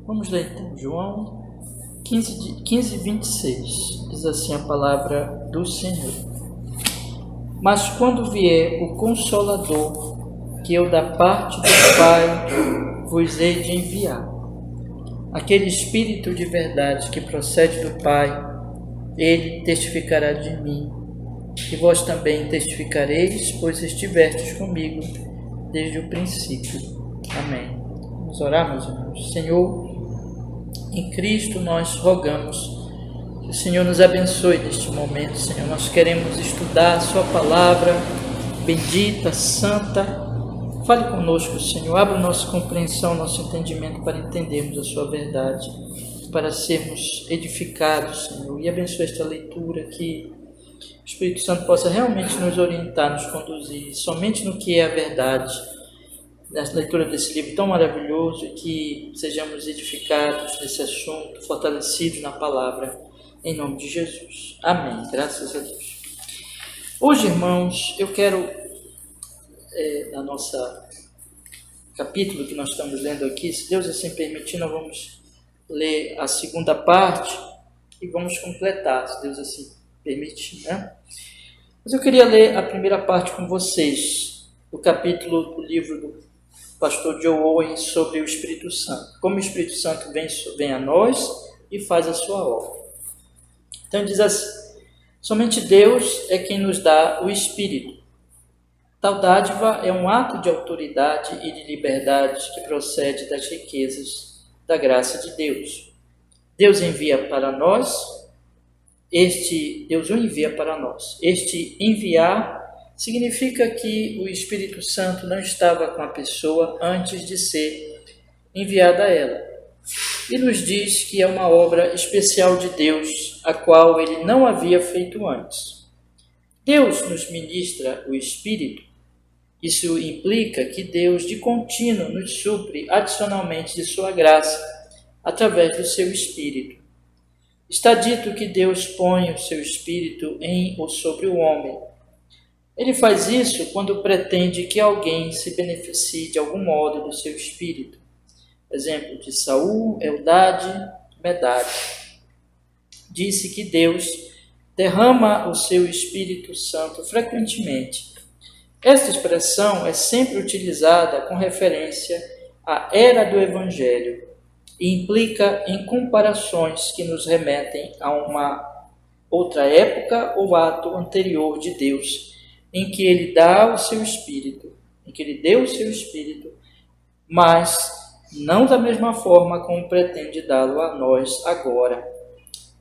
Vamos ler então, João 15, 26, diz assim a palavra do Senhor. Mas quando vier o Consolador, que eu da parte do Pai vos hei de enviar, aquele Espírito de verdade que procede do Pai, ele testificará de mim, e vós também testificareis, pois estivestes comigo desde o princípio. Amém. Vamos orar, meus irmãos. Senhor, em Cristo nós rogamos que o Senhor nos abençoe neste momento. Senhor, nós queremos estudar a sua palavra bendita, santa. Fale conosco, Senhor, abra nossa compreensão, nosso entendimento para entendermos a sua verdade, para sermos edificados, Senhor, e abençoe esta leitura, que o Espírito Santo possa realmente nos orientar, nos conduzir somente no que é a verdade, nessa leitura desse livro tão maravilhoso, e que sejamos edificados nesse assunto, fortalecidos na palavra, em nome de Jesus. Amém. Graças a Deus. Hoje, irmãos, eu quero, na nossa capítulo que nós estamos lendo aqui, se Deus assim permitir, nós vamos ler a segunda parte e vamos completar, se Deus assim permitir, né? Mas eu queria ler a primeira parte com vocês, do capítulo do livro do pastor Joe Owen sobre o Espírito Santo. Como o Espírito Santo vem a nós e faz a sua obra. Então diz assim: somente Deus é quem nos dá o Espírito. Tal dádiva é um ato de autoridade e de liberdade que procede das riquezas da graça de Deus. Deus envia para nós, Deus o envia para nós. Este enviar significa que o Espírito Santo não estava com a pessoa antes de ser enviada a ela. E nos diz que é uma obra especial de Deus, a qual ele não havia feito antes. Deus nos ministra o Espírito. Isso implica que Deus de contínuo nos supre adicionalmente de sua graça, através do seu Espírito. Está dito que Deus põe o seu Espírito em ou sobre o homem. Ele faz isso quando pretende que alguém se beneficie de algum modo do seu Espírito. Exemplo de Saul, Eldade, Medade. Disse que Deus derrama o seu Espírito Santo frequentemente. Esta expressão é sempre utilizada com referência à era do Evangelho e implica em comparações que nos remetem a uma outra época ou ato anterior de Deus, em que ele dá o seu Espírito, em que ele deu o seu Espírito, mas não da mesma forma como pretende dá-lo a nós agora.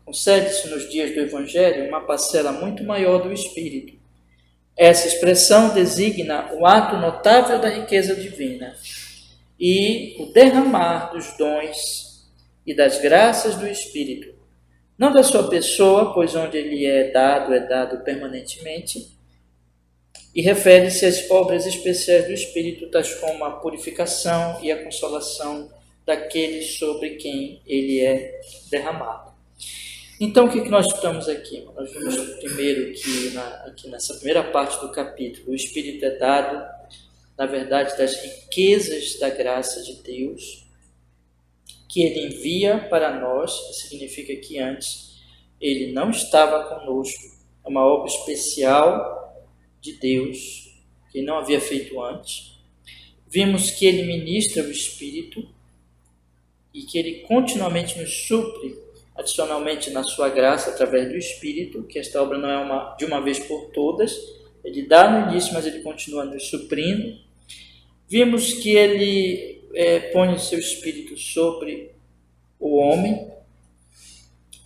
Concede-se nos dias do Evangelho uma parcela muito maior do Espírito. Essa expressão designa o ato notável da riqueza divina e o derramar dos dons e das graças do Espírito, não da sua pessoa, pois onde ele é dado permanentemente, e refere-se às obras especiais do Espírito, tais como a purificação e a consolação daqueles sobre quem ele é derramado. Então, o que nós estamos aqui? Nós vimos primeiro que aqui nessa primeira parte do capítulo, o Espírito é dado, na verdade, das riquezas da graça de Deus, que ele envia para nós, significa que antes ele não estava conosco, é uma obra especial de Deus, que não havia feito antes. Vimos que ele ministra o Espírito e que ele continuamente nos supre adicionalmente na sua graça através do Espírito, que esta obra não é de uma vez por todas, ele dá no início, mas ele continua nos suprindo. Vimos que ele põe o seu Espírito sobre o homem,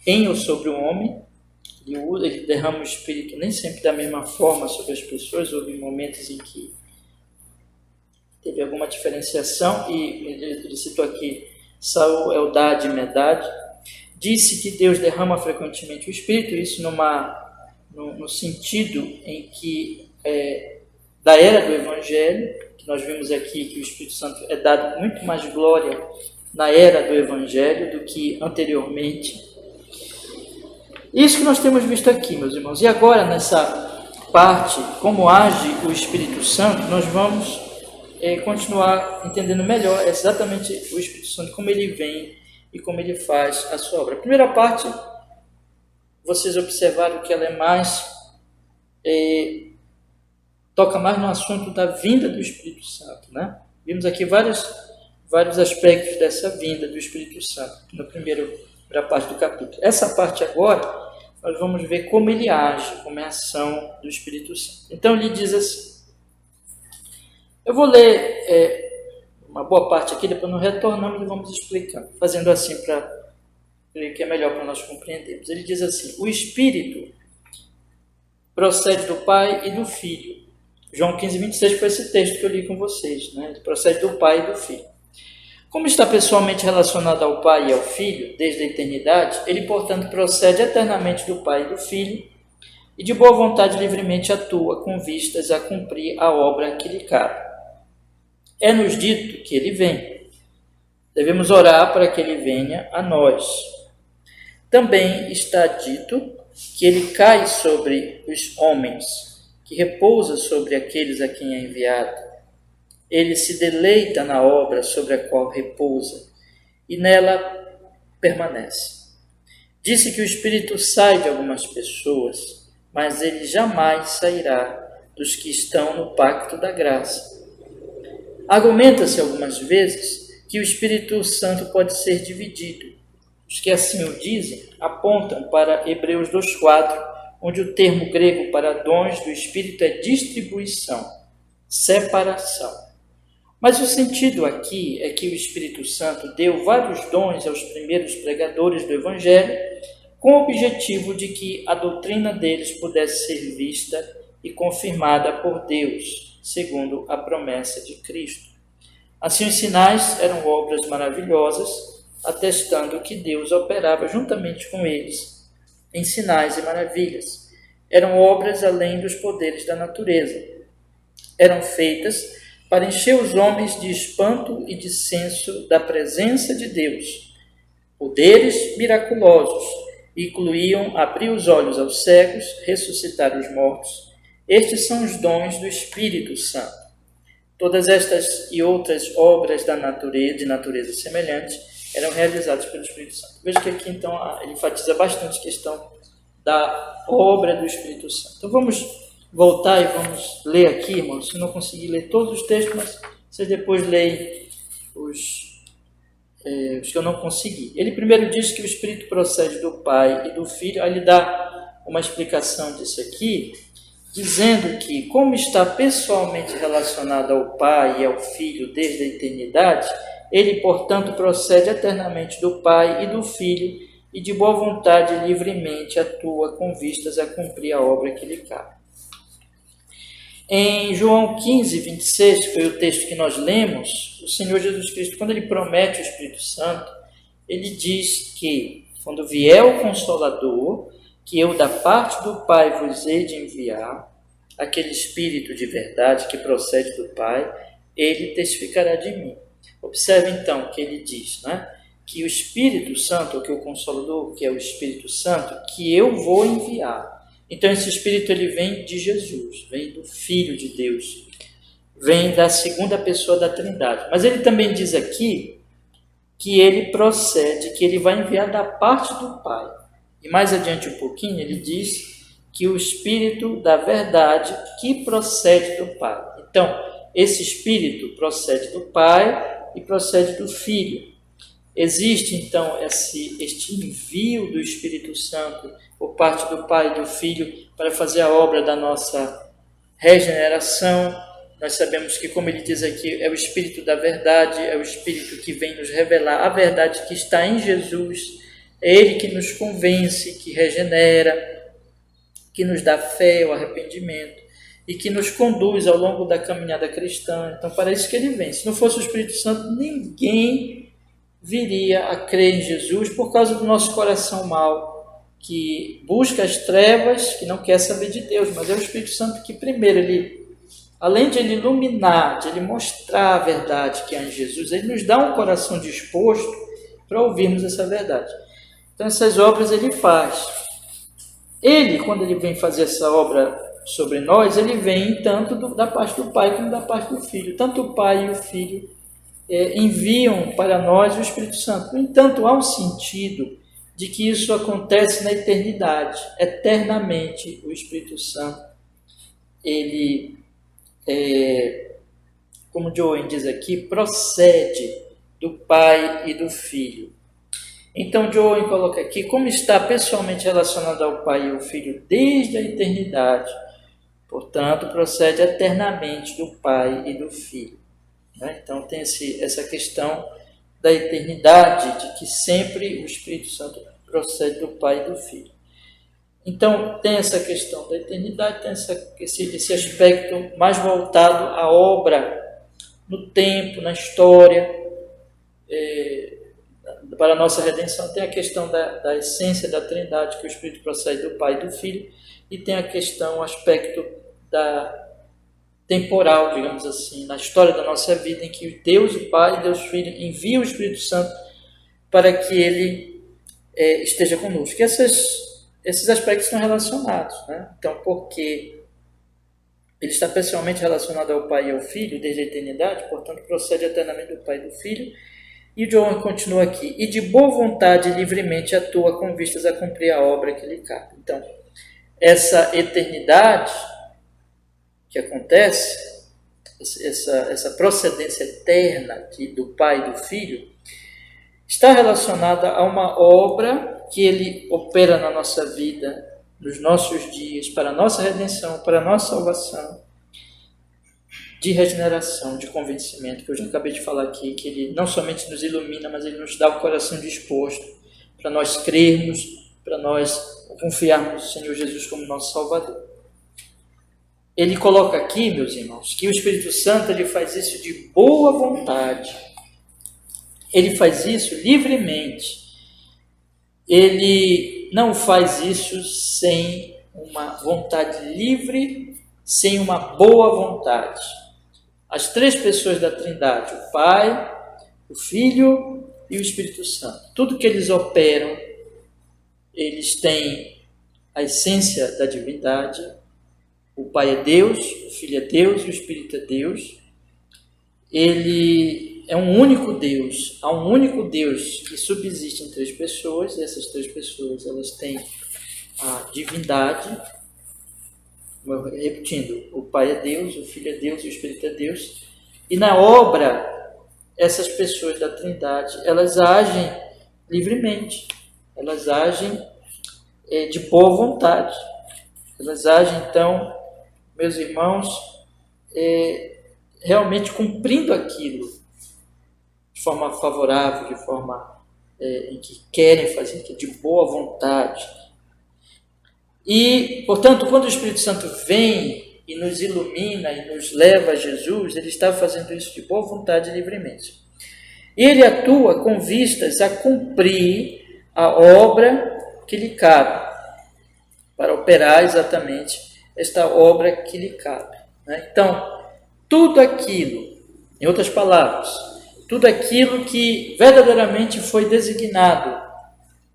em ou sobre o homem. Ele derrama o Espírito nem sempre da mesma forma sobre as pessoas. Houve momentos em que teve alguma diferenciação, e ele citou aqui Saul, Eldade e Medade. Disse que Deus derrama frequentemente o Espírito, isso no sentido em que da era do Evangelho, que nós vimos aqui que o Espírito Santo é dado com muito mais glória na era do Evangelho do que anteriormente. Isso que nós temos visto aqui, meus irmãos. E agora, nessa parte, como age o Espírito Santo, nós vamos continuar entendendo melhor exatamente o Espírito Santo, como ele vem e como ele faz a sua obra. A primeira parte, vocês observaram que ela é mais, toca mais no assunto da vinda do Espírito Santo, né? Vimos aqui vários aspectos dessa vinda do Espírito Santo, na primeira parte do capítulo. Essa parte agora, nós vamos ver como ele age, como é a ação do Espírito Santo. Então ele diz assim, eu vou ler uma boa parte aqui, depois nós retornamos e vamos explicando, fazendo assim para que é melhor para nós compreendermos. Ele diz assim, o Espírito procede do Pai e do Filho. João 15, 26 foi esse texto que eu li com vocês, né? Ele procede do Pai e do Filho. Como está pessoalmente relacionado ao Pai e ao Filho, desde a eternidade, ele, portanto, procede eternamente do Pai e do Filho, e de boa vontade livremente atua com vistas a cumprir a obra que lhe cabe. É-nos dito que ele vem. Devemos orar para que ele venha a nós. Também está dito que ele cai sobre os homens, que repousa sobre aqueles a quem é enviado. Ele se deleita na obra sobre a qual repousa, e nela permanece. Disse que o Espírito sai de algumas pessoas, mas ele jamais sairá dos que estão no pacto da graça. Argumenta-se algumas vezes que o Espírito Santo pode ser dividido. Os que assim o dizem apontam para Hebreus 2,4, onde o termo grego para dons do Espírito é distribuição, separação. Mas o sentido aqui é que o Espírito Santo deu vários dons aos primeiros pregadores do Evangelho, com o objetivo de que a doutrina deles pudesse ser vista e confirmada por Deus, segundo a promessa de Cristo. Assim, os sinais eram obras maravilhosas, atestando que Deus operava juntamente com eles em sinais e maravilhas. Eram obras além dos poderes da natureza. Eram feitas para encher os homens de espanto e de senso da presença de Deus. Poderes miraculosos incluíam abrir os olhos aos cegos, ressuscitar os mortos. Estes são os dons do Espírito Santo. Todas estas e outras obras de natureza semelhante eram realizadas pelo Espírito Santo. Veja que aqui, então, ele enfatiza bastante a questão da obra do Espírito Santo. Então, vamos voltar e vamos ler aqui, irmãos. Se não conseguir ler todos os textos, mas vocês depois leem os que eu não consegui. Ele primeiro diz que o Espírito procede do Pai e do Filho. Aí ele dá uma explicação disso aqui, dizendo que, como está pessoalmente relacionado ao Pai e ao Filho desde a eternidade, ele, portanto, procede eternamente do Pai e do Filho e de boa vontade livremente atua com vistas a cumprir a obra que lhe cabe. Em João 15, 26, que foi o texto que nós lemos, o Senhor Jesus Cristo, quando ele promete o Espírito Santo, ele diz que, quando vier o Consolador, que eu da parte do Pai vos hei de enviar, aquele Espírito de verdade que procede do Pai, ele testificará de mim. Observe então que ele diz, né, que o Espírito Santo, ou que o Consolador, que é o Espírito Santo, que eu vou enviar. Então esse Espírito ele vem de Jesus, vem do Filho de Deus, vem da segunda pessoa da Trindade. Mas ele também diz aqui que ele procede, que ele vai enviar da parte do Pai. E mais adiante um pouquinho ele diz que o Espírito da verdade que procede do Pai. Então, esse Espírito procede do Pai e procede do Filho. Existe então este envio do Espírito Santo por parte do Pai e do Filho para fazer a obra da nossa regeneração. Nós sabemos que, como ele diz aqui, é o Espírito da verdade, é o Espírito que vem nos revelar a verdade que está em Jesus. É ele que nos convence, que regenera, que nos dá fé, o arrependimento e que nos conduz ao longo da caminhada cristã. Então, para isso que ele vem. Se não fosse o Espírito Santo, ninguém viria a crer em Jesus por causa do nosso coração mau, que busca as trevas, que não quer saber de Deus. Mas é o Espírito Santo que primeiro, além de ele iluminar, de ele mostrar a verdade que há em Jesus, ele nos dá um coração disposto para ouvirmos essa verdade. Então essas obras ele faz. Ele, quando ele vem fazer essa obra sobre nós, ele vem tanto da parte do Pai como da parte do Filho. Tanto o Pai e o Filho, enviam para nós o Espírito Santo. No entanto, há um sentido de que isso acontece na eternidade. Eternamente, o Espírito Santo, ele, como Joel diz aqui, procede do Pai e do Filho. Então, Joel coloca aqui, como está pessoalmente relacionado ao Pai e ao Filho desde a eternidade, portanto, procede eternamente do Pai e do Filho. Então, tem essa questão da eternidade, de que sempre o Espírito Santo procede do Pai e do Filho. Então, tem essa questão da eternidade, tem esse aspecto mais voltado à obra, no tempo, na história, para a nossa redenção. Tem a questão da essência da Trindade, que o Espírito procede do Pai e do Filho, e tem a questão, o aspecto temporal, digamos assim, na história da nossa vida, em que Deus o Pai e Deus o Filho enviam o Espírito Santo para que ele esteja conosco. E esses aspectos estão relacionados, né? Então, porque ele está pessoalmente relacionado ao Pai e ao Filho desde a eternidade, portanto, procede eternamente do Pai e do Filho. E João continua aqui, e de boa vontade livremente atua com vistas a cumprir a obra que lhe cabe. Então, essa eternidade que acontece, essa procedência eterna do Pai e do Filho, está relacionada a uma obra que ele opera na nossa vida, nos nossos dias, para a nossa redenção, para a nossa salvação, de regeneração, de convencimento, que eu já acabei de falar aqui, que ele não somente nos ilumina, mas ele nos dá o coração disposto para nós crermos, para nós confiarmos no Senhor Jesus como nosso Salvador. Ele coloca aqui, meus irmãos, que o Espírito Santo ele faz isso de boa vontade. Ele faz isso livremente. Ele não faz isso sem uma vontade livre, sem uma boa vontade. As três pessoas da Trindade, o Pai, o Filho e o Espírito Santo, tudo que eles operam, eles têm a essência da divindade. O Pai é Deus, o Filho é Deus e o Espírito é Deus. Ele é um único Deus. Há um único Deus que subsiste em três pessoas, e essas três pessoas elas têm a divindade. Repetindo, o Pai é Deus, o Filho é Deus e o Espírito é Deus. E na obra, essas pessoas da Trindade, elas agem livremente. Elas agem de boa vontade. Elas agem, então, meus irmãos, realmente cumprindo aquilo de forma favorável, de forma em que querem fazer, de boa vontade. E, portanto, quando o Espírito Santo vem e nos ilumina e nos leva a Jesus, ele está fazendo isso de boa vontade e livremente. E ele atua com vistas a cumprir a obra que lhe cabe, para operar exatamente esta obra que lhe cabe. Então, tudo aquilo, em outras palavras, tudo aquilo que verdadeiramente foi designado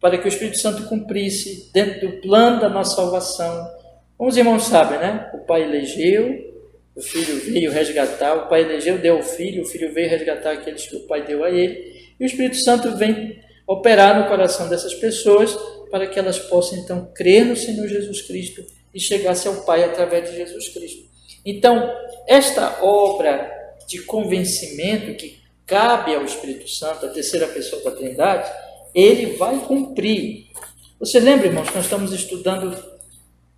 para que o Espírito Santo cumprisse dentro do plano da nossa salvação. Como os irmãos sabem, né? O Pai elegeu, o Filho veio resgatar, o Pai elegeu, deu ao Filho, o Filho veio resgatar aqueles que o Pai deu a ele, e o Espírito Santo vem operar no coração dessas pessoas para que elas possam, então, crer no Senhor Jesus Cristo e chegar-se ao Pai através de Jesus Cristo. Então, esta obra de convencimento que cabe ao Espírito Santo, a terceira pessoa da Trindade, ele vai cumprir. Você lembra, irmãos, que nós estamos estudando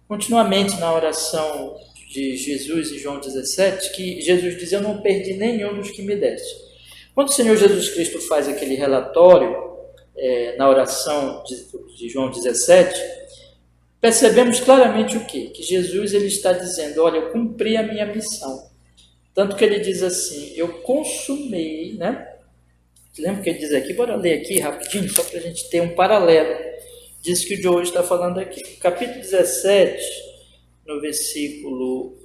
continuamente na oração de Jesus em João 17, que Jesus diz, eu não perdi nenhum dos que me deste. Quando o Senhor Jesus Cristo faz aquele relatório na oração de João 17, percebemos claramente o quê? Que Jesus ele está dizendo, olha, eu cumpri a minha missão. Tanto que ele diz assim, eu consumei, né? Lembra o que ele diz aqui? Bora ler aqui rapidinho, só para a gente ter um paralelo disso que o João está falando aqui. Capítulo 17, no versículo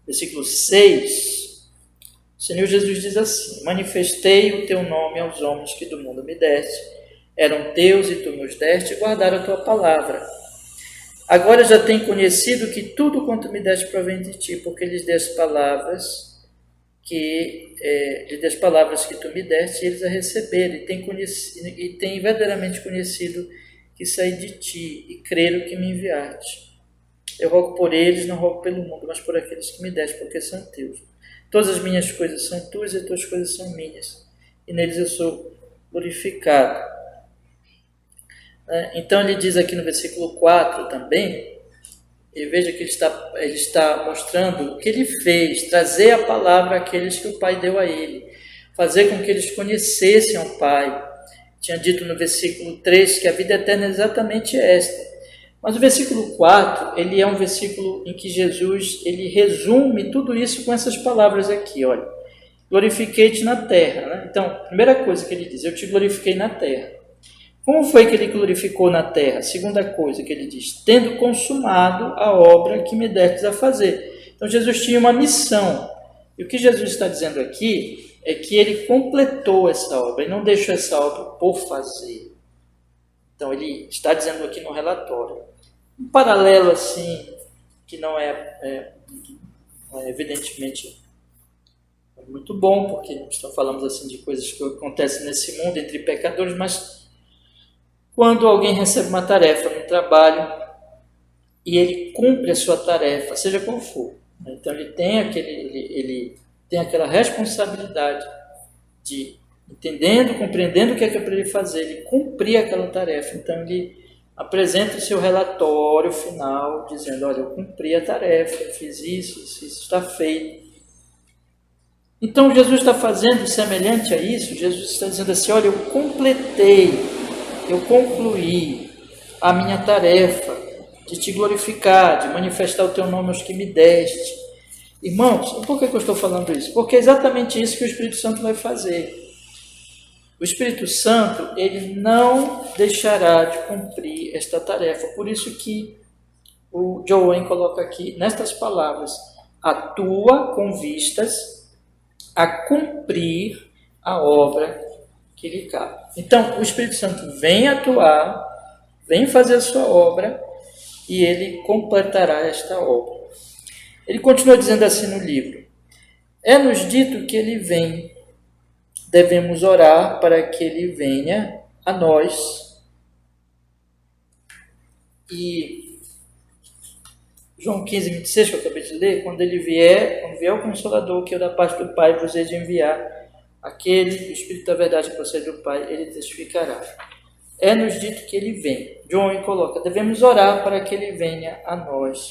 6, o Senhor Jesus diz assim, manifestei o teu nome aos homens que do mundo me deste, eram teus e tu nos deste, e guardaram a tua palavra. Agora já tem conhecido que tudo quanto me deste provém de ti, porque lhes dei as palavras que tu me deste, e eles a receberam, e têm verdadeiramente conhecido que saí de ti, e creram que me enviaste. Eu rogo por eles, não rogo pelo mundo, mas por aqueles que me deste, porque são teus. Todas as minhas coisas são tuas, e as tuas coisas são minhas, e neles eu sou glorificado. Então ele diz aqui no versículo 4 também, e veja que ele está mostrando o que ele fez, trazer a palavra àqueles que o Pai deu a ele, fazer com que eles conhecessem o Pai. Tinha dito no versículo 3 que a vida eterna é exatamente esta. Mas o versículo 4, ele é um versículo em que Jesus, ele resume tudo isso com essas palavras aqui, olha. Glorifiquei-te na terra, né? Então, a primeira coisa que ele diz, eu te glorifiquei na terra. Como foi que ele glorificou na terra? Segunda coisa que ele diz, tendo consumado a obra que me destes a fazer. Então, Jesus tinha uma missão. E o que Jesus está dizendo aqui é que ele completou essa obra, ele não deixou essa obra por fazer. Então, ele está dizendo aqui no relatório. Um paralelo assim, que não é evidentemente muito bom, porque estamos falando assim de coisas que acontecem nesse mundo entre pecadores, mas quando alguém recebe uma tarefa no trabalho e ele cumpre a sua tarefa, seja qual for, então ele tem aquela responsabilidade de, entendendo, compreendendo o que é para ele fazer, ele cumprir aquela tarefa. Então ele apresenta o seu relatório final, dizendo, olha, eu cumpri a tarefa, eu fiz isso está feito. Então Jesus está fazendo semelhante a isso, Jesus está dizendo assim, olha, eu completei, eu concluí a minha tarefa de te glorificar, de manifestar o teu nome aos que me deste. Irmãos, por que eu estou falando isso? Porque é exatamente isso que o Espírito Santo vai fazer. O Espírito Santo, ele não deixará de cumprir esta tarefa. Por isso que o John Owen coloca aqui, nestas palavras, atua com vistas a cumprir a obra que lhe cabe. Então, o Espírito Santo vem atuar, vem fazer a sua obra, e ele completará esta obra. Ele continua dizendo assim no livro, é-nos dito que ele vem, devemos orar para que ele venha a nós. E João 15, 26, que eu acabei de ler, quando vier o Consolador, que eu da parte do Pai vos hei de enviar, aquele, o Espírito da verdade que procede do Pai, ele testificará. É-nos dito que ele vem. John coloca, devemos orar para que ele venha a nós.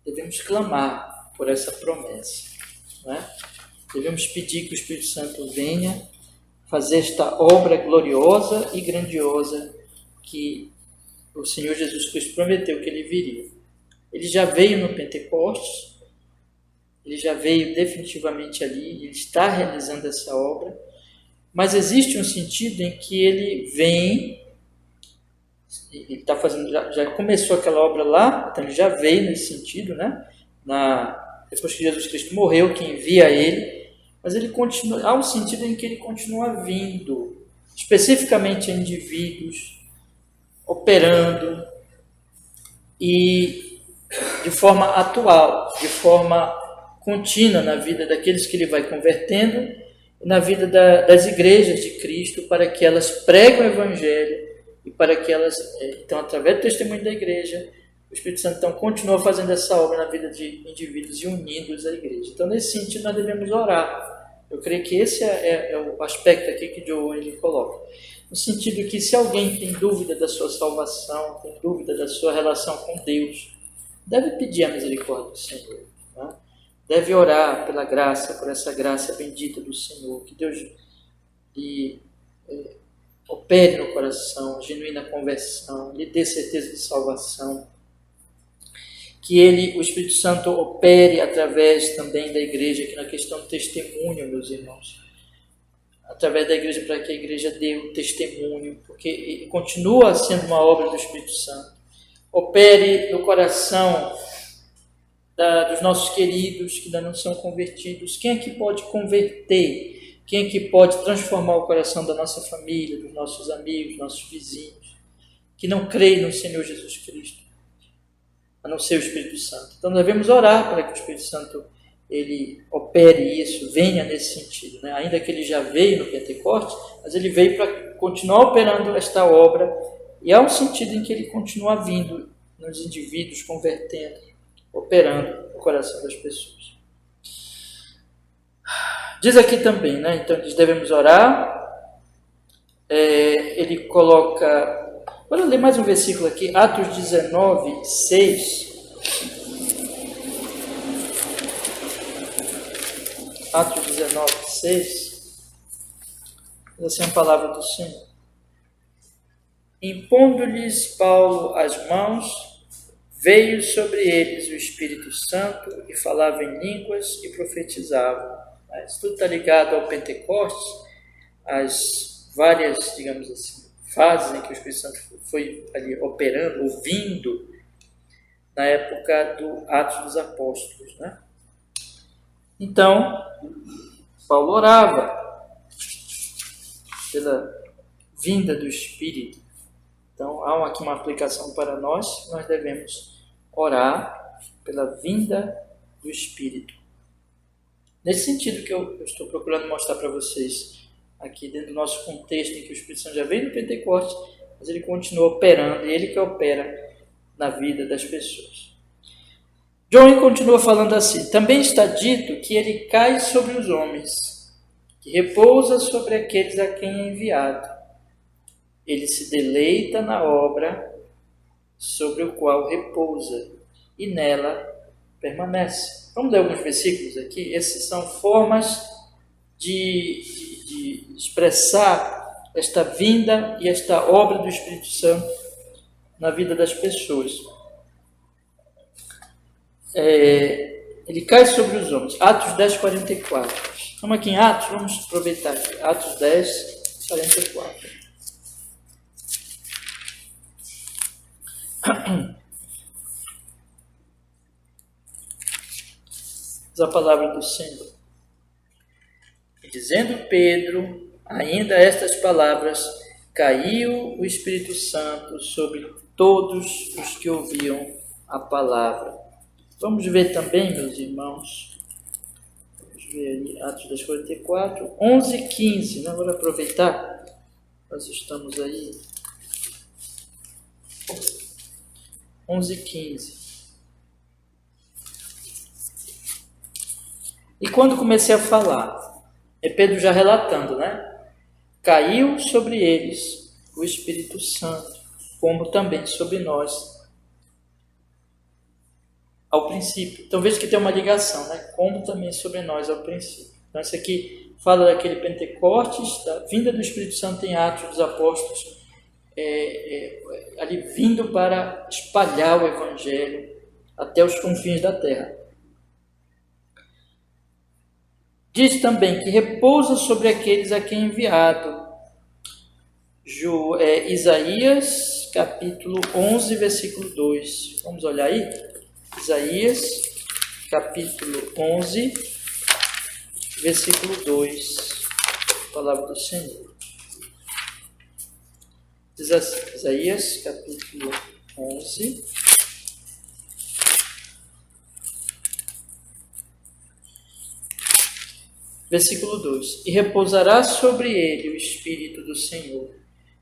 Devemos clamar por essa promessa, não é? Devemos pedir que o Espírito Santo venha fazer esta obra gloriosa e grandiosa que o Senhor Jesus Cristo prometeu que ele viria. Ele já veio no Pentecostes, ele já veio definitivamente ali, ele está realizando essa obra, mas existe um sentido em que ele vem, ele está fazendo, já começou aquela obra lá, então ele já veio nesse sentido, né? Depois que Jesus Cristo morreu, que envia ele, mas ele continua, há um sentido em que ele continua vindo, especificamente a indivíduos, operando, e de forma atual, de forma contínua na vida daqueles que ele vai convertendo, e na vida das igrejas de Cristo, para que elas preguem o Evangelho, e para que elas, então, através do testemunho da igreja, o Espírito Santo então continua fazendo essa obra na vida de indivíduos e unindo-os à igreja. Então, nesse sentido, nós devemos orar. Eu creio que esse é o aspecto aqui que John ele coloca. No sentido que se alguém tem dúvida da sua salvação, tem dúvida da sua relação com Deus, deve pedir a misericórdia do Senhor. Né? Deve orar pela graça, por essa graça bendita do Senhor, que Deus lhe opere no coração, genuína conversão, lhe dê certeza de salvação. Que o Espírito Santo opere através também da igreja, aqui na questão do testemunho, meus irmãos. Através da igreja, para que a igreja dê o testemunho, porque continua sendo uma obra do Espírito Santo. Opere no coração dos nossos queridos que ainda não são convertidos. Quem é que pode converter? Quem é que pode transformar o coração da nossa família, dos nossos amigos, nossos vizinhos? que não creem no Senhor Jesus Cristo, a não ser o Espírito Santo. Então, devemos orar para que o Espírito Santo ele opere isso, venha nesse sentido, né? Ainda que ele já veio no Pentecostes, mas ele veio para continuar operando esta obra, e há um sentido em que ele continua vindo nos indivíduos, convertendo, operando no coração das pessoas. Diz aqui também, né? Então, nós devemos orar. Ele coloca... Vou ler mais um versículo aqui, Atos 19, 6. Atos 19, 6. Diz assim a palavra do Senhor. Impondo-lhes Paulo as mãos, veio sobre eles o Espírito Santo e falava em línguas e profetizava. Isso tudo está ligado ao Pentecostes, as várias, digamos assim, fases em que o Espírito Santo foi ali operando, ouvindo, na época do Atos dos Apóstolos, né? Então, Paulo orava pela vinda do Espírito. Então, há aqui uma aplicação para nós devemos orar pela vinda do Espírito. Nesse sentido que eu estou procurando mostrar para vocês, aqui dentro do nosso contexto, em que o Espírito Santo já veio no Pentecostes, mas ele continua operando, e ele que opera na vida das pessoas. John continua falando assim: também está dito que ele cai sobre os homens, que repousa sobre aqueles a quem é enviado. Ele se deleita na obra sobre o qual repousa, e nela permanece. Vamos ler alguns versículos aqui. Essas são formas de expressar esta vinda e esta obra do Espírito Santo na vida das pessoas. Ele cai sobre os homens. Atos 10, 44. Vamos aqui em Atos, vamos aproveitar aqui. Atos 10, 44. Diz a palavra do Senhor. E dizendo Pedro ainda estas palavras, caiu o Espírito Santo sobre todos os que ouviam a palavra. Vamos ver também, meus irmãos, vamos ver aí, Atos 10, 44, 11 e 15, né? Vou aproveitar, nós estamos aí, 11 e 15. E quando comecei a falar, é Pedro já relatando, né? Caiu sobre eles o Espírito Santo, como também sobre nós, ao princípio. Então veja que tem uma ligação, né? Como também sobre nós ao princípio. Então isso aqui fala daquele Pentecostes, da vinda do Espírito Santo em Atos dos Apóstolos, ali vindo para espalhar o Evangelho até os confins da terra. Diz também que repousa sobre aqueles a quem é enviado. Isaías, capítulo 11, versículo 2. Vamos olhar aí? Isaías, capítulo 11, versículo 2. Palavra do Senhor. Diz assim, Isaías, capítulo 11, versículo 2. E repousará sobre ele o Espírito do Senhor,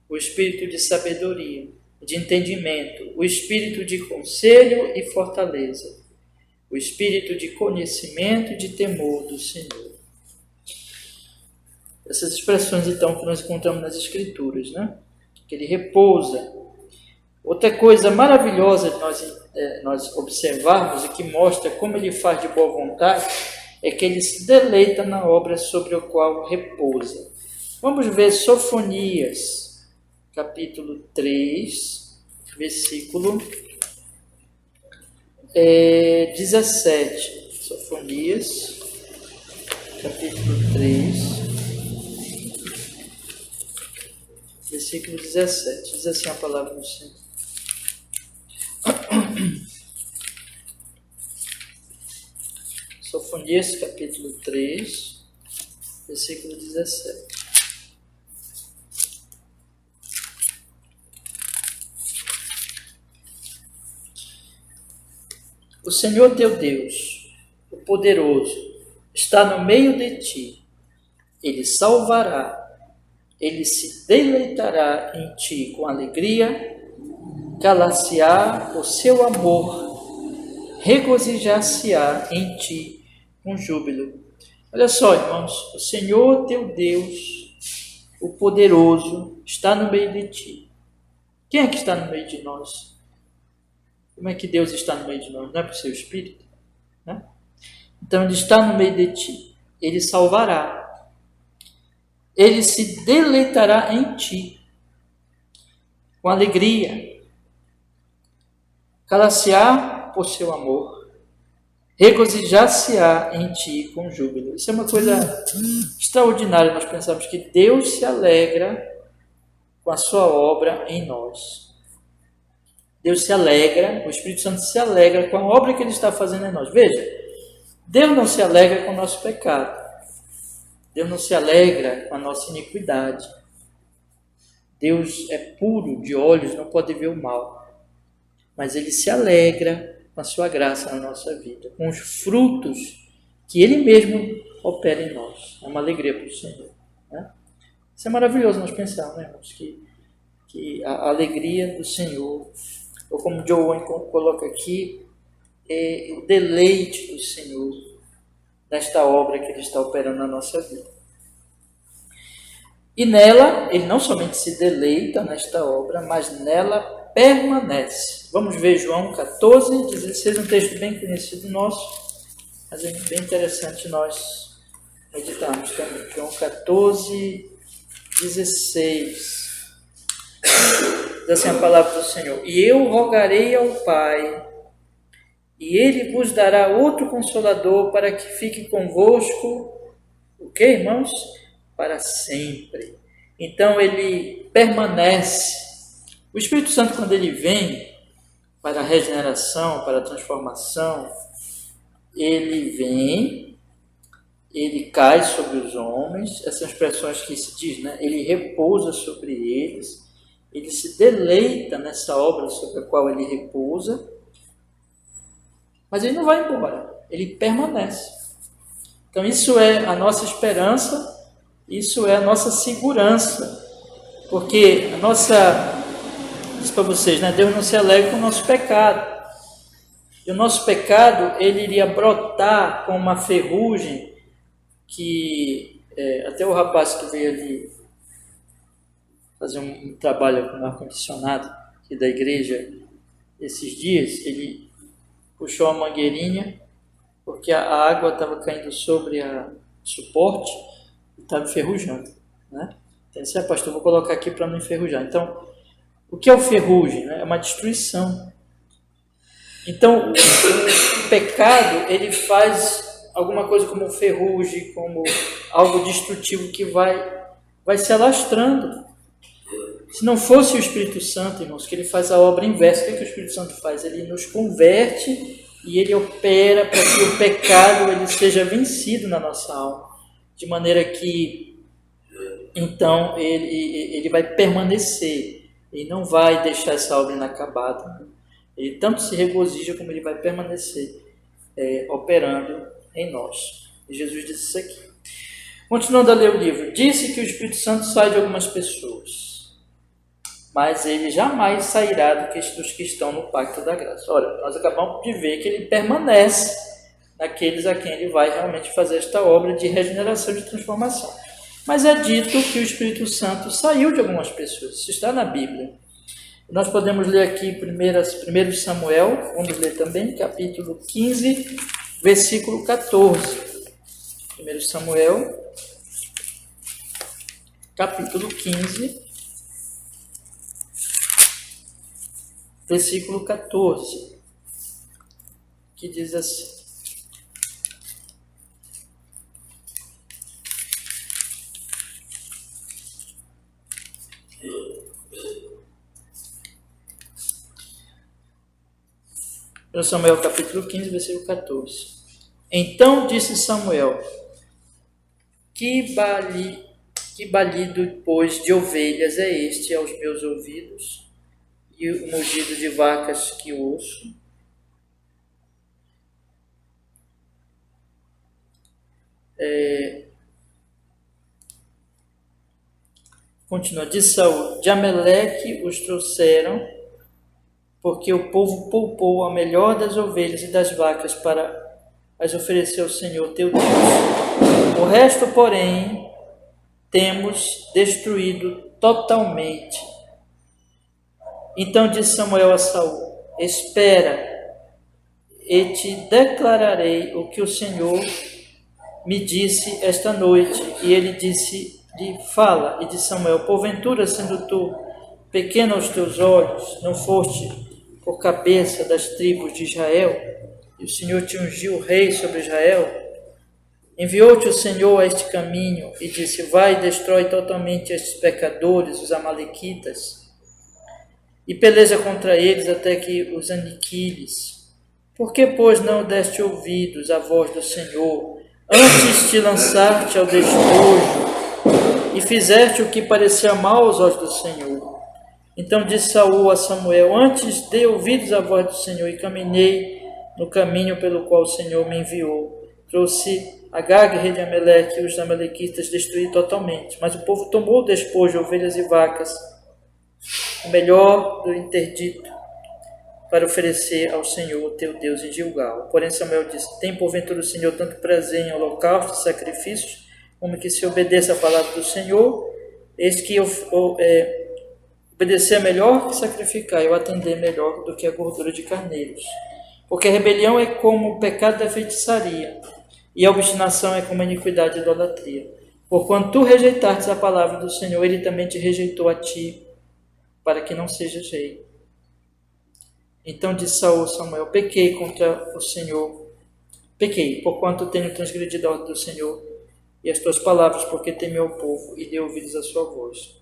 o Espírito de sabedoria, de entendimento, o Espírito de conselho e fortaleza, o Espírito de conhecimento e de temor do Senhor. Essas expressões, então, que nós encontramos nas Escrituras, né? Que ele repousa. Outra coisa maravilhosa de nós observarmos e que mostra como ele faz de boa vontade é que ele se deleita na obra sobre a qual repousa. Vamos ver Sofonias, capítulo 3, versículo 17. Sofonias, capítulo 3, versículo 17. Diz assim a palavra do Senhor. Sofonias, capítulo 3, versículo 17. o Senhor teu Deus, o poderoso, está no meio de ti. Ele salvará, ele se deleitará em ti com alegria, calar-se-á o seu amor, regozijar-se-á em ti com júbilo. Olha só, irmãos, o Senhor teu Deus, o poderoso, está no meio de ti. Quem é que está no meio de nós? Como é que Deus está no meio de nós? Não é por seu Espírito? Né? Então, ele está no meio de ti. Ele salvará. Ele se deleitará em ti com alegria. Calar-se-á por seu amor. Regozijar-se-á em ti com júbilo. Isso é uma coisa extraordinária. Nós pensamos que Deus se alegra com a sua obra em nós. Deus se alegra, o Espírito Santo se alegra com a obra que Ele está fazendo em nós. Veja, Deus não se alegra com o nosso pecado. Deus não se alegra com a nossa iniquidade. Deus é puro de olhos, não pode ver o mal. Mas Ele se alegra com a sua graça na nossa vida, com os frutos que Ele mesmo opera em nós. É uma alegria para o Senhor. Né? Isso é maravilhoso nós pensarmos, né, irmãos? Que a alegria do Senhor, ou como John Owen coloca aqui, é o deleite do Senhor nesta obra que Ele está operando na nossa vida. E nela, Ele não somente se deleita nesta obra, mas nela permanece. Vamos ver João 14, 16, um texto bem conhecido nosso, mas é bem interessante nós meditarmos também. João 14, 16. Diz assim a palavra do Senhor: E eu rogarei ao Pai, e Ele vos dará outro Consolador, para que fique convosco, o que, irmãos? Para sempre. Então Ele permanece. O Espírito Santo, quando Ele vem para a regeneração, para a transformação, Ele vem, Ele cai sobre os homens, essas expressões que se diz, né? Ele repousa sobre eles, Ele se deleita nessa obra sobre a qual Ele repousa, mas Ele não vai embora, Ele permanece. Então isso é a nossa esperança, isso é a nossa segurança, porque a nossa, diz para vocês, né? Deus não se alegra com o nosso pecado, e o nosso pecado, ele iria brotar com uma ferrugem que, até o rapaz que veio ali fazer um trabalho com ar-condicionado aqui da igreja esses dias, ele puxou a mangueirinha, porque a água estava caindo sobre o suporte e estava enferrujando, né? Então, disse, pastor, vou colocar aqui para não enferrujar. Então, o que é o ferrugem? Né? É uma destruição. Então, o pecado, ele faz alguma coisa como ferrugem, como algo destrutivo que vai se alastrando. Se não fosse o Espírito Santo, irmãos, que ele faz a obra inversa, o que é que o Espírito Santo faz? Ele nos converte e ele opera para que o pecado ele seja vencido na nossa alma, de maneira que, então, ele vai permanecer, ele não vai deixar essa obra inacabada. Ele tanto se regozija como ele vai permanecer operando em nós. E Jesus disse isso aqui. Continuando a ler o livro, disse que o Espírito Santo sai de algumas pessoas, mas ele jamais sairá dos que estão no pacto da graça. Olha, nós acabamos de ver que ele permanece naqueles a quem ele vai realmente fazer esta obra de regeneração e de transformação. Mas é dito que o Espírito Santo saiu de algumas pessoas. Isso está na Bíblia. Nós podemos ler aqui 1 Samuel, vamos ler também, capítulo 15, versículo 14. 1 Samuel, capítulo 15, versículo 14, que diz assim: Samuel capítulo 15, versículo 14. Então disse Samuel: que balido, pois, de ovelhas é este aos meus ouvidos, e o mugido de vacas que ouço? Continua, de Saul, de Ameleque os trouxeram, porque o povo poupou a melhor das ovelhas e das vacas para as oferecer ao Senhor teu Deus. O resto, porém, temos destruído totalmente. Então disse Samuel a Saul, espera, e te declararei o que o Senhor me disse esta noite. E ele disse-lhe, fala. E disse Samuel, porventura, sendo tu pequeno aos teus olhos, não foste por cabeça das tribos de Israel, e o Senhor te ungiu rei sobre Israel? Enviou-te o Senhor a este caminho e disse, vai e destrói totalmente estes pecadores, os amalequitas, e peleja contra eles até que os aniquiles. Por que, pois, não deste ouvidos à voz do Senhor, antes de lançar-te ao despojo, e fizeste o que parecia mal aos olhos do Senhor? Então disse Saul a Samuel, antes dei ouvidos à voz do Senhor, e caminhei no caminho pelo qual o Senhor me enviou. Trouxe Agag, rei de Ameleque, e os amalequitas destruí totalmente. Mas o povo tomou o despojo, ovelhas e vacas, o melhor do interdito, para oferecer ao Senhor teu Deus em Gilgal. Porém Samuel disse, tem porventura o Senhor tanto prazer em holocaustos e sacrifícios, como que se obedeça a palavra do Senhor? Eis que obedecer é melhor que sacrificar, e o atender melhor do que a gordura de carneiros. Porque a rebelião é como o pecado da feitiçaria, e a obstinação é como a iniquidade e a idolatria. Porquanto tu rejeitaste a palavra do Senhor, ele também te rejeitou a ti, para que não sejas rei. Então disse Saul a Samuel, pequei contra o Senhor, pequei, porquanto tenho transgredido a ordem do Senhor e as tuas palavras, porque temeu o povo e deu ouvidos à sua voz.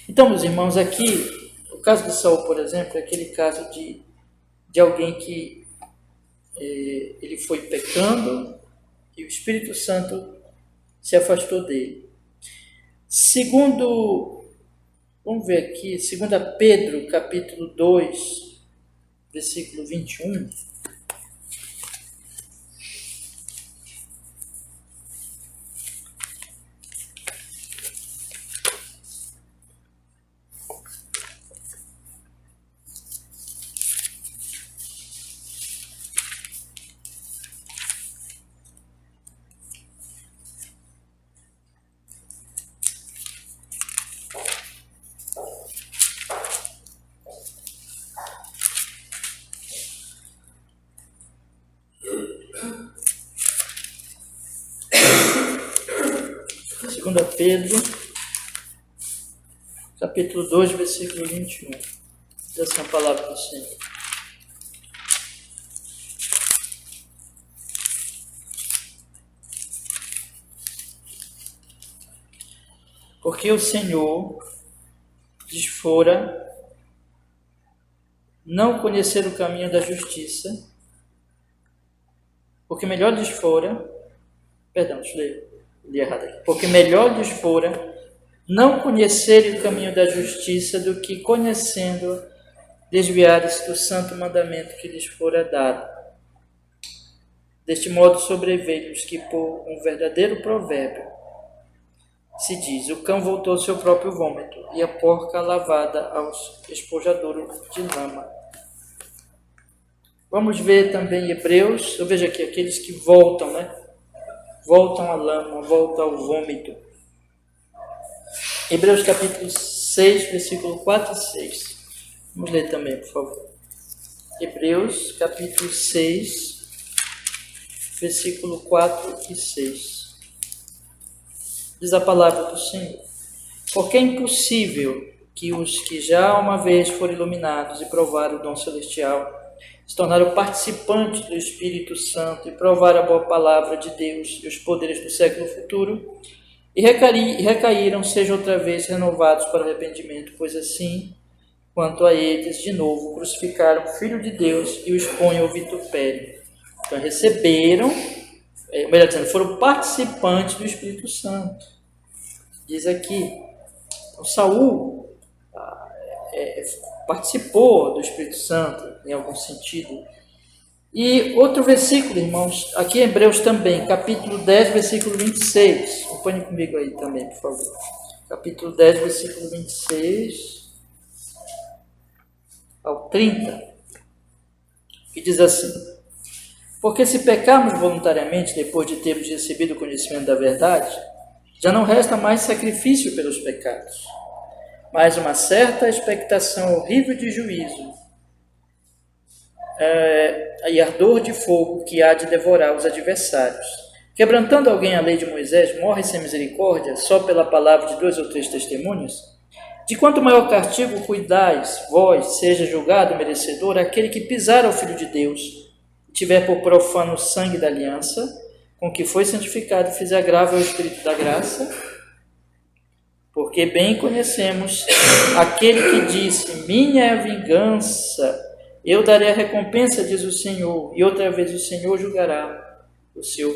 Então, meus irmãos, aqui, o caso de Saul, por exemplo, é aquele caso de alguém que ele foi pecando e o Espírito Santo se afastou dele. Vamos ver aqui, 2 Pedro, capítulo 2, versículo 21. Pedro, capítulo 2, versículo 21. Diz assim a palavra do Senhor. Porque o Senhor desfora não conhecer o caminho da justiça, porque melhor lhes fora, li errado aqui. Porque melhor lhes fora não conhecerem o caminho da justiça do que, conhecendo, desviarem-se do santo mandamento que lhes fora dado. Deste modo sobreveio-lhes que, por um verdadeiro provérbio, se diz, o cão voltou ao seu próprio vômito, e a porca lavada aos espojadouros de lama. Vamos ver também Hebreus, eu vejo aqui, aqueles que voltam, voltam à lama, voltam ao vômito. Hebreus capítulo 6, versículo 4 e 6. Vamos ler também, por favor. Hebreus capítulo 6, versículo 4 e 6. Diz a palavra do Senhor. Porque é impossível que os que já uma vez foram iluminados e provaram o dom celestial, se tornaram participantes do Espírito Santo e provaram a boa palavra de Deus e os poderes do século futuro, e recaíram, sejam outra vez renovados para arrependimento, pois assim, quanto a eles, de novo, crucificaram o Filho de Deus e o expõem ao vitupério. Então, receberam, melhor dizendo, foram participantes do Espírito Santo. Diz aqui, então, Saul participou do Espírito Santo, em algum sentido, E outro versículo, irmãos, aqui em Hebreus também, capítulo 10, versículo 26. Acompanhe comigo aí também, por favor. Capítulo 10, versículo 26 ao 30, que diz assim: porque se pecarmos voluntariamente depois de termos recebido o conhecimento da verdade, já não resta mais sacrifício pelos pecados, mas uma certa expectação horrível de juízo e ardor de fogo que há de devorar os adversários. Quebrantando alguém a lei de Moisés, morre sem misericórdia só pela palavra de 2 ou 3 testemunhas? De quanto maior castigo cuidais, vós, seja julgado merecedor aquele que pisar ao Filho de Deus, e tiver por profano o sangue da aliança, com que foi santificado, e fizer agravo ao Espírito da graça? Porque bem conhecemos aquele que disse: minha é a vingança, eu darei a recompensa, diz o Senhor, e outra vez o Senhor julgará o seu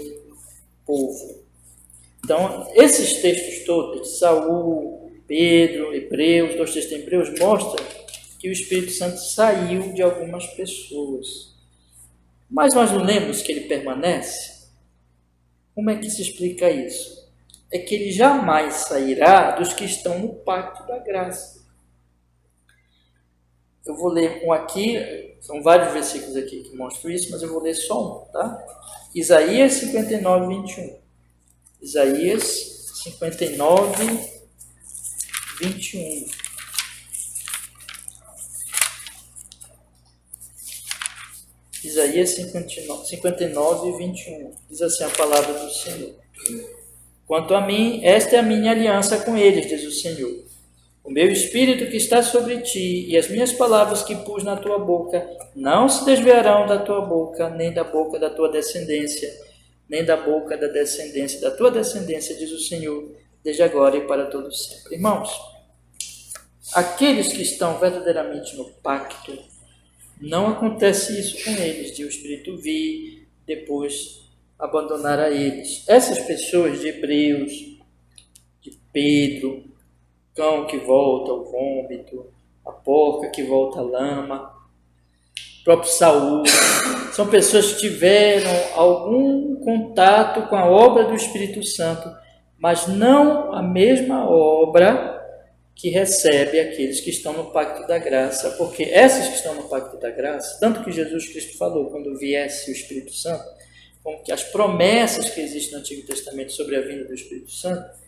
povo. Então, esses textos todos, de Saul, Pedro, Hebreus, 2 textos de Hebreus, mostram que o Espírito Santo saiu de algumas pessoas. Mas nós não lemos que ele permanece? Como é que se explica isso? É que ele jamais sairá dos que estão no pacto da graça. Eu vou ler um aqui, são vários versículos aqui que mostram isso, mas eu vou ler só um, tá? Isaías 59, 21. Isaías 59, 21. Isaías 59, 21. Diz assim a palavra do Senhor: quanto a mim, esta é a minha aliança com eles, diz o Senhor. O meu Espírito que está sobre ti e as minhas palavras que pus na tua boca não se desviarão da tua boca, nem da boca da tua descendência, nem da boca da descendência da tua descendência, diz o Senhor, desde agora e para todo sempre. Irmãos, aqueles que estão verdadeiramente no pacto, não acontece isso com eles, de o Espírito vir, depois abandonar a eles. Essas pessoas de Hebreus, de Pedro, cão que volta ao vômito, a porca que volta à lama, o próprio Saul, são pessoas que tiveram algum contato com a obra do Espírito Santo, mas não a mesma obra que recebe aqueles que estão no pacto da graça, porque esses que estão no pacto da graça, tanto que Jesus Cristo falou quando viesse o Espírito Santo, como que as promessas que existem no Antigo Testamento sobre a vinda do Espírito Santo,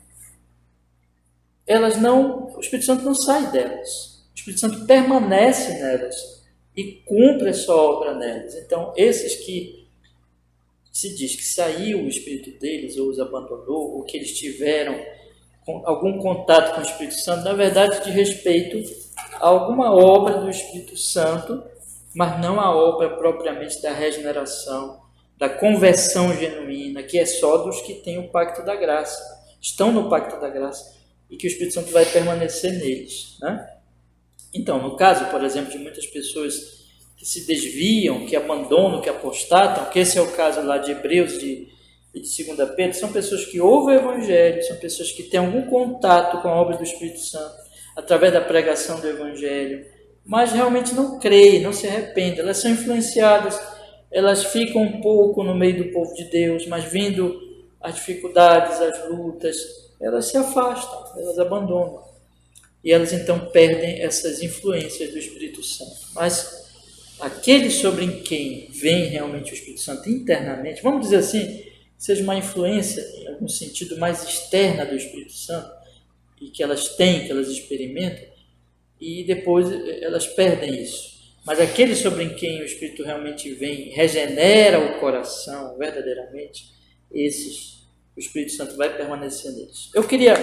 o Espírito Santo não sai delas, o Espírito Santo permanece nelas e cumpre a sua obra nelas. Então, esses que se diz que saiu o Espírito deles, ou os abandonou, ou que eles tiveram algum contato com o Espírito Santo, na verdade, de respeito a alguma obra do Espírito Santo, mas não a obra propriamente da regeneração, da conversão genuína, que é só dos que têm o pacto da graça, estão no pacto da graça, e que o Espírito Santo vai permanecer neles, né? Então, no caso, por exemplo, de muitas pessoas que se desviam, que abandonam, que apostatam, que esse é o caso lá de Hebreus e de 2 Pedro, são pessoas que ouvem o Evangelho, são pessoas que têm algum contato com a obra do Espírito Santo, através da pregação do Evangelho, mas realmente não creem, não se arrependem, elas são influenciadas, elas ficam um pouco no meio do povo de Deus, mas vindo as dificuldades, as lutas, elas se afastam, elas abandonam. E elas então perdem essas influências do Espírito Santo. Mas aqueles sobre quem vem realmente o Espírito Santo internamente, vamos dizer assim, seja uma influência em algum sentido mais externa do Espírito Santo, e que elas têm, que elas experimentam, e depois elas perdem isso. Mas aqueles sobre quem o Espírito realmente vem, regenera o coração verdadeiramente, esses, o Espírito Santo vai permanecer neles. Eu queria,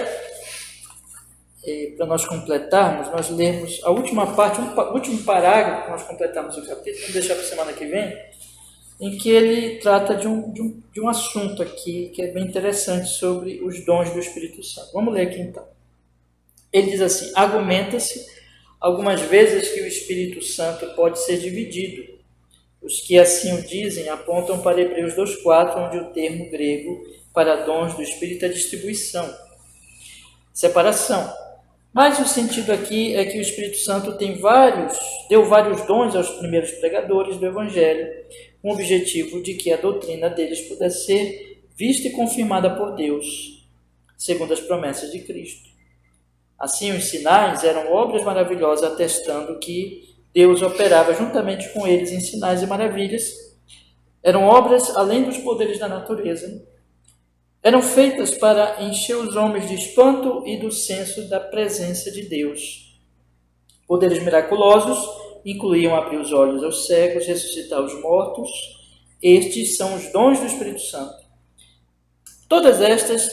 para nós completarmos, nós lermos a última parte, o último parágrafo, para nós completarmos o capítulo, vamos deixar para a semana que vem, em que ele trata de um assunto aqui que é bem interessante sobre os dons do Espírito Santo. Vamos ler aqui então. Ele diz assim: argumenta-se algumas vezes que o Espírito Santo pode ser dividido. Os que assim o dizem apontam para Hebreus 2,4, onde o termo grego para dons do Espírito é distribuição, separação. Mas o sentido aqui é que o Espírito Santo deu vários dons aos primeiros pregadores do Evangelho, com o objetivo de que a doutrina deles pudesse ser vista e confirmada por Deus, segundo as promessas de Cristo. Assim, os sinais eram obras maravilhosas atestando que Deus operava juntamente com eles em sinais e maravilhas. Eram obras além dos poderes da natureza. Eram feitas para encher os homens de espanto e do senso da presença de Deus. Poderes miraculosos incluíam abrir os olhos aos cegos, ressuscitar os mortos. Estes são os dons do Espírito Santo. Todas estas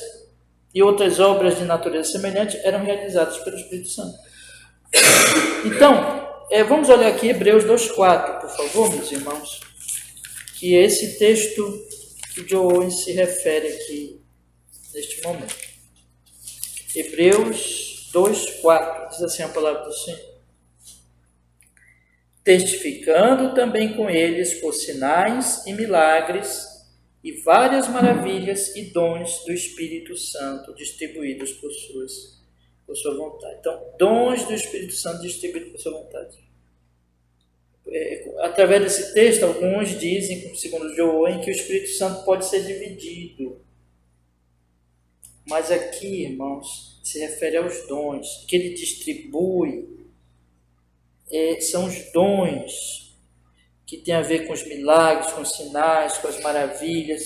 e outras obras de natureza semelhante eram realizadas pelo Espírito Santo. Então, vamos olhar aqui Hebreus 2,4, por favor, meus irmãos, que é esse texto que John Owen se refere aqui neste momento. Hebreus 2,4, diz assim a palavra do Senhor: testificando também com eles por sinais e milagres e várias maravilhas e dons do Espírito Santo distribuídos por sua vontade. Então, dons do Espírito Santo distribuídos por sua vontade. Através desse texto, alguns dizem, segundo John Owen, que o Espírito Santo pode ser dividido. Mas aqui, irmãos, se refere aos dons que ele distribui. São os dons que tem a ver com os milagres, com os sinais, com as maravilhas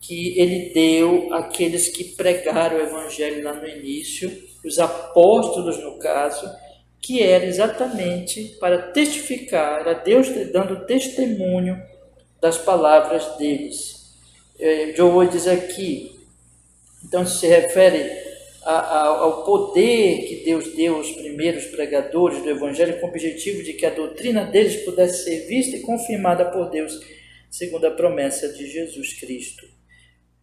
que ele deu àqueles que pregaram o Evangelho lá no início, os apóstolos no caso, que era exatamente para testificar, era Deus dando testemunho das palavras deles. John Owen diz aqui, então se refere ao poder que Deus deu aos primeiros pregadores do Evangelho com o objetivo de que a doutrina deles pudesse ser vista e confirmada por Deus, segundo a promessa de Jesus Cristo.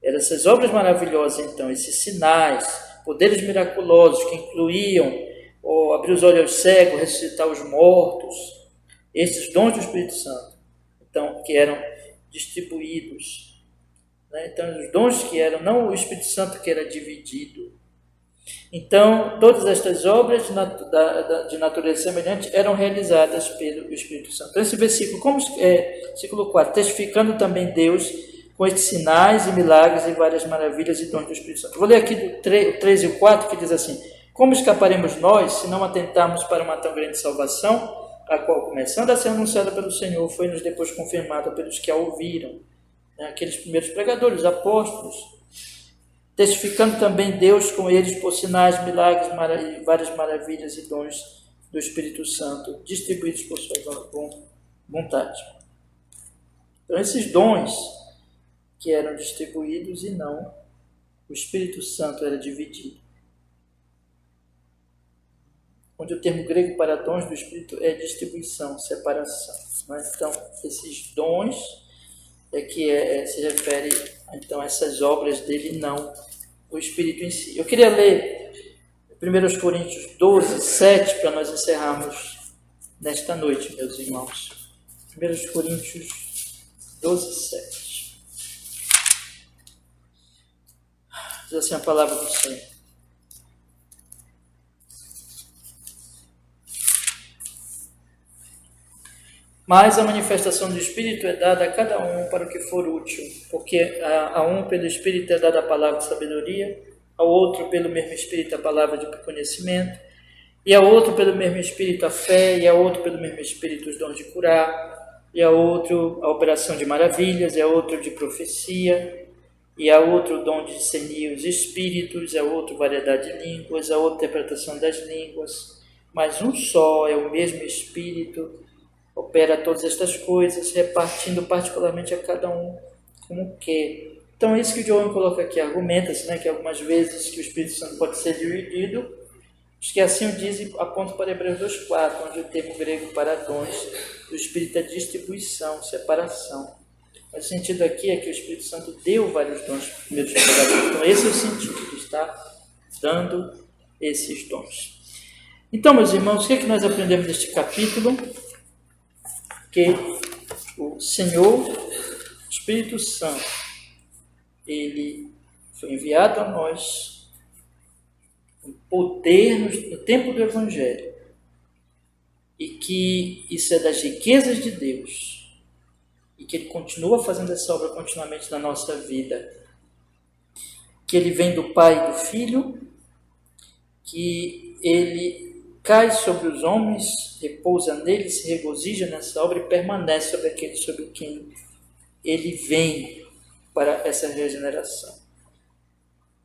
Eram essas obras maravilhosas, então, esses sinais, poderes miraculosos que incluíam abrir os olhos aos cegos, ressuscitar os mortos, esses dons do Espírito Santo, então, que eram distribuídos. Então, os dons que eram, não o Espírito Santo que era dividido. Então, todas estas obras de natureza semelhante eram realizadas pelo Espírito Santo. Então, esse versículo, versículo 4, testificando também Deus com estes sinais e milagres e várias maravilhas e dons do Espírito Santo. Vou ler aqui do 3 e o 4, que diz assim: como escaparemos nós, se não atentarmos para uma tão grande salvação, a qual, começando a ser anunciada pelo Senhor, foi-nos depois confirmada pelos que a ouviram, aqueles primeiros pregadores, apóstolos, testificando também Deus com eles por sinais, milagres, várias maravilhas e dons do Espírito Santo, distribuídos por sua vontade. Então, esses dons que eram distribuídos e não o Espírito Santo era dividido. Onde o termo grego para dons do Espírito é distribuição, separação. Então, esses dons se refere então a essas obras dele, não o Espírito em si. Eu queria ler 1 Coríntios 12, 7, para nós encerrarmos nesta noite, meus irmãos. 1 Coríntios 12, 7. Diz assim a palavra do Senhor: mas a manifestação do Espírito é dada a cada um para o que for útil, porque a um pelo Espírito é dada a palavra de sabedoria, ao outro pelo mesmo Espírito a palavra de conhecimento, e ao outro pelo mesmo Espírito a fé, e ao outro pelo mesmo Espírito os dons de curar, e ao outro a operação de maravilhas, e ao outro de profecia, e a outro o dom de discernir os espíritos, a outro variedade de línguas, a outra interpretação das línguas, mas um só é o mesmo Espírito, opera todas estas coisas, repartindo particularmente a cada um como quer. Então é isso que o John coloca aqui, argumenta-se, que algumas vezes que o Espírito Santo pode ser dividido, os que assim o dizem apontam para Hebreus 2,4, onde o termo grego para dons do Espírito é distribuição, separação. Mas o sentido aqui é que o Espírito Santo deu vários dons para os primeiros pregadores. Então esse é o sentido, que está dando esses dons. Então, meus irmãos, o que nós aprendemos neste capítulo? Que o Senhor, o Espírito Santo, ele foi enviado a nós com poder no tempo do Evangelho, e que isso é das riquezas de Deus, e que Ele continua fazendo essa obra continuamente na nossa vida. Que Ele vem do Pai e do Filho, que Ele cai sobre os homens, repousa neles, se regozija nessa obra e permanece sobre aqueles sobre quem Ele vem para essa regeneração.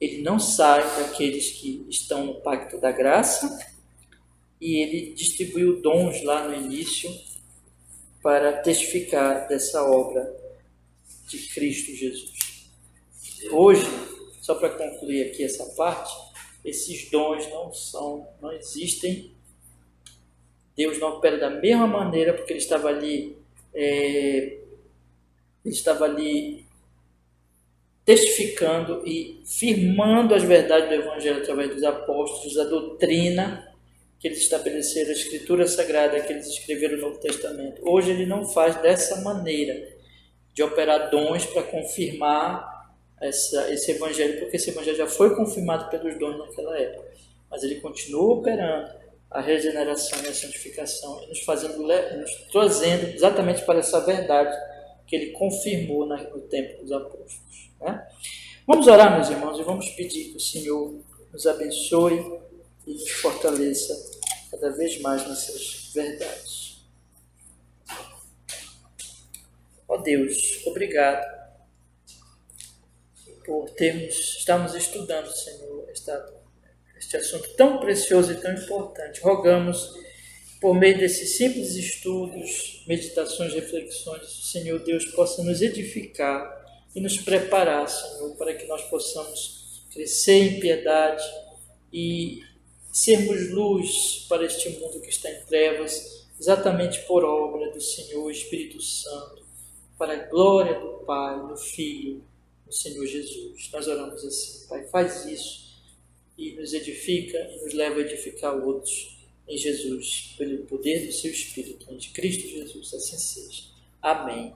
Ele não sai daqueles que estão no pacto da graça e Ele distribuiu dons lá no início para testificar dessa obra de Cristo Jesus. Hoje, só para concluir aqui essa parte, esses dons não existem. Deus não opera da mesma maneira, porque Ele estava ali testificando e firmando as verdades do Evangelho através dos apóstolos, a doutrina que eles estabeleceram, a Escritura Sagrada que eles escreveram no Novo Testamento. Hoje Ele não faz dessa maneira, de operar dons para confirmar esse Evangelho, porque esse Evangelho já foi confirmado pelos dons naquela época. Mas Ele continua operando a regeneração e a santificação, e nos trazendo exatamente para essa verdade que Ele confirmou no tempo dos apóstolos. Né? Vamos orar, meus irmãos, e vamos pedir que o Senhor nos abençoe e nos fortaleça cada vez mais nessas verdades. Ó Deus, obrigado por estarmos estudando, Senhor, este assunto tão precioso e tão importante. Rogamos, por meio desses simples estudos, meditações, reflexões, Senhor Deus, possa nos edificar e nos preparar, Senhor, para que nós possamos crescer em piedade e sermos luz para este mundo que está em trevas, exatamente por obra do Senhor Espírito Santo, para a glória do Pai, do Filho, do Senhor Jesus. Nós oramos assim: Pai, faz isso e nos edifica e nos leva a edificar outros em Jesus, pelo poder do Seu Espírito, em Cristo Jesus, assim seja. Amém.